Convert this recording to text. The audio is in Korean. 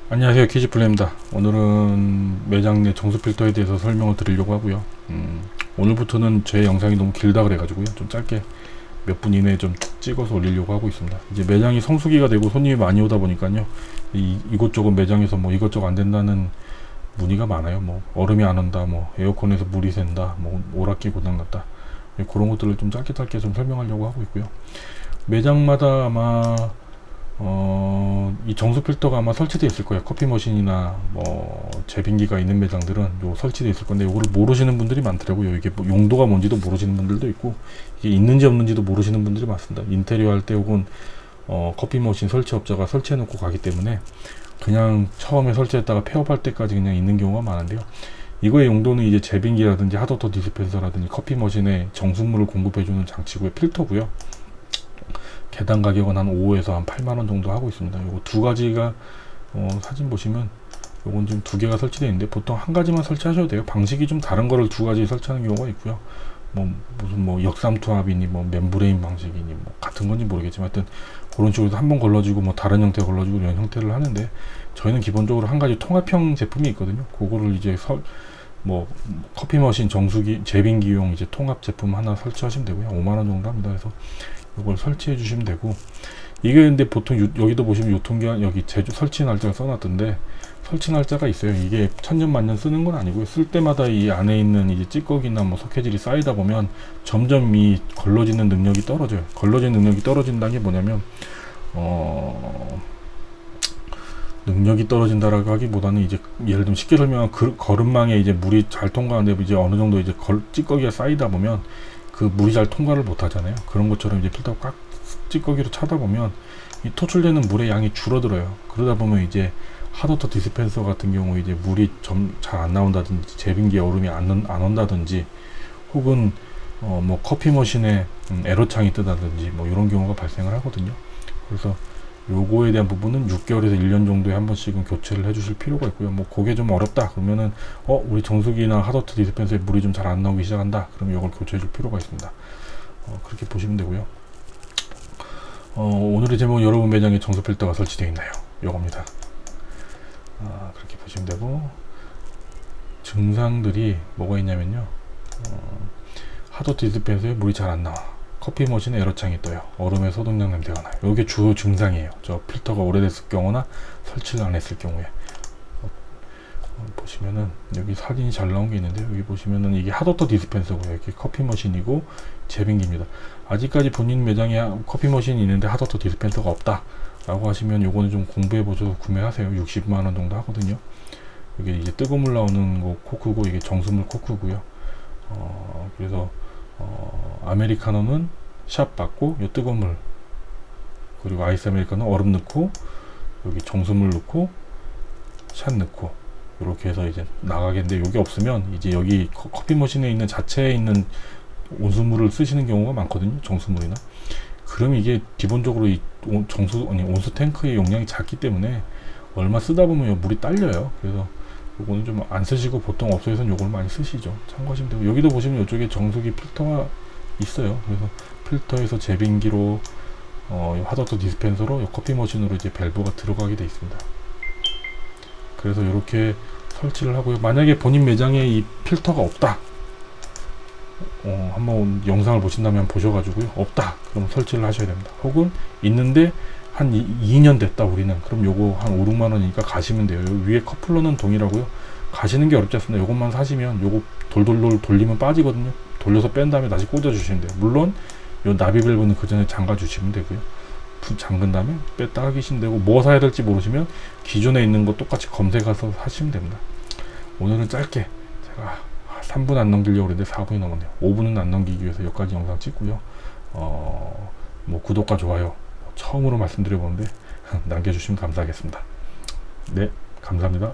안녕하세요, 키즈플레입니다. 오늘은 매장 내 정수 필터에 대해서 설명을 드리려고 하고요. 오늘부터는 제 영상이 너무 길다 그래가지고요, 좀 짧게 몇 분 이내에 좀 찍어서 올리려고 하고 있습니다. 이제 매장이 성수기가 되고 손님이 많이 오다 보니까요, 이곳저곳 매장에서 뭐 이것저것 안 된다는 문의가 많아요. 뭐 얼음이 안 온다, 뭐 에어컨에서 물이 샌다, 뭐 오락기 고장났다, 그런 것들을 좀 짧게 좀 설명하려고 하고 있고요. 매장마다 아마 이 정수 필터가 아마 설치되어 있을 거예요. 커피 머신이나 뭐 제빙기가 있는 매장들은 요 설치되어 있을 건데, 요거를 모르시는 분들이 많더라고요. 이게 뭐 용도가 뭔지도 모르시는 분들도 있고, 이게 있는지 없는지도 모르시는 분들이 많습니다. 인테리어 할 때 혹은 커피 머신 설치업자가 설치해 놓고 가기 때문에 그냥 처음에 설치했다가 폐업할 때까지 그냥 있는 경우가 많은데요. 이거의 용도는 이제 제빙기라든지 핫워터 디스펜서라든지 커피 머신에 정수물을 공급해주는 장치고요. 필터고요. 개당 가격은 한 5에서 한 8만원 정도 하고 있습니다. 요거 두 가지가 사진 보시면 요건 지금 두 개가 설치되어 있는데, 보통 한 가지만 설치하셔도 돼요. 방식이 좀 다른 거를 두 가지 설치하는 경우가 있고요. 뭐 무슨 뭐 역삼투압이니 뭐 멤브레인 방식이니 뭐 같은 건지 모르겠지만, 하여튼 그런 식으로 한번 걸러지고 뭐 다른 형태 걸러지고 이런 형태를 하는데, 저희는 기본적으로 한 가지 통합형 제품이 있거든요. 그거를 이제 뭐 커피 머신 정수기 제빙기용 이제 통합 제품 하나 설치하시면 되고요. 5만원 정도 합니다. 그래서 이걸 설치해 주시면 되고, 이게 근데 보통 여기도 보시면 유통기한, 여기 제조 설치 날짜가 써놨던데, 설치 날짜가 있어요. 이게 천년만년 쓰는 건 아니고요. 쓸 때마다 이 안에 있는 이제 찌꺼기나 뭐 석회질이 쌓이다 보면 점점 이 걸러지는 능력이 떨어져요. 걸러지는 능력이 떨어진다는 게 뭐냐면, 능력이 떨어진다라고 하기보다는, 이제 예를 들면 쉽게 설명하면 거름망에 이제 물이 잘 통과하는데, 이제 어느 정도 이제 찌꺼기가 쌓이다 보면 그 물이 잘 통과를 못 하잖아요. 그런 것처럼 이제 필터가 꽉 찌꺼기로 차다 보면 이 토출되는 물의 양이 줄어들어요. 그러다 보면 이제 핫워터 디스펜서 같은 경우 이제 물이 잘 안 나온다든지, 제빙기에 얼음이 안 온다든지, 혹은 뭐 커피 머신에 에러창이 뜨다든지 뭐 이런 경우가 발생을 하거든요. 그래서 요거에 대한 부분은 6개월에서 1년 정도에 한 번씩은 교체를 해주실 필요가 있고요. 뭐 그게 좀 어렵다 그러면은 우리 정수기나 핫워터 디스펜서에 물이 좀 잘 안 나오기 시작한다, 그럼 이걸 교체해 줄 필요가 있습니다. 그렇게 보시면 되고요. 오늘의 제목은 여러분 매장에 정수 필터가 설치되어 있나요? 요겁니다. 그렇게 보시면 되고, 증상들이 뭐가 있냐면요, 핫워터 디스펜서에 물이 잘 안 나와, 커피 머신에 에러창이 떠요, 얼음에 소독약 냄새가 나요. 이게 주요 증상이에요. 저 필터가 오래됐을 경우나 설치를 안 했을 경우에. 보시면은 여기 사진이 잘 나온 게 있는데, 여기 보시면은 이게 핫워터 디스펜서고요. 이게 커피 머신이고 제빙기입니다. 아직까지 본인 매장에 커피 머신이 있는데 핫워터 디스펜서가 없다 라고 하시면, 요거는 좀 공부해 보셔서 구매하세요. 60만원 정도 하거든요. 이게 이제 뜨거운 물 나오는 거 코크고, 이게 정수물 코크고요. 그래서 아메리카노는 샷 받고, 요 뜨거운 물, 그리고 아이스 아메리카노 얼음 넣고, 여기 정수물 넣고, 샷 넣고, 이렇게 해서 이제 나가겠는데, 여기 없으면 이제 여기 커피 머신에 있는 자체에 있는 온수물을 쓰시는 경우가 많거든요. 정수물이나. 그럼 이게 기본적으로 이 온수 탱크의 용량이 작기 때문에 얼마 쓰다 보면 물이 딸려요. 그래서 요거는 좀 안 쓰시고, 보통 업소에서는 요걸 많이 쓰시죠. 참고하시면 되고, 여기도 보시면 이쪽에 정수기 필터가 있어요. 그래서 필터에서 제빙기로 핫워터 디스펜서로 커피 머신으로 이제 밸브가 들어가게 되어 있습니다. 그래서 이렇게 설치를 하고요. 만약에 본인 매장에 이 필터가 없다, 한번 영상을 보신다면 보셔가지고요, 없다 그럼 설치를 하셔야 됩니다. 혹은 있는데 한 2년 됐다 우리는, 그럼 요거 한 5, 6만원이니까 가시면 돼요. 위에 커플러는 동일하고요. 가시는 게 어렵지 않습니다. 요것만 사시면 요거 돌돌돌 돌리면 빠지거든요. 돌려서 뺀 다음에 다시 꽂아 주시면 돼요. 물론 요 나비 밸브는 그 전에 잠가 주시면 되고요. 잠근 다음에 뺐다가 계시면 되고, 뭐 사야 될지 모르시면 기존에 있는 거 똑같이 검색해서 사시면 됩니다. 오늘은 짧게, 제가 3분 안 넘기려고 그랬는데 4분이 넘었네요. 5분은 안 넘기기 위해서 여기까지 영상 찍고요. 뭐 구독과 좋아요 처음으로 말씀드려보는데 남겨주시면 감사하겠습니다. 네, 감사합니다.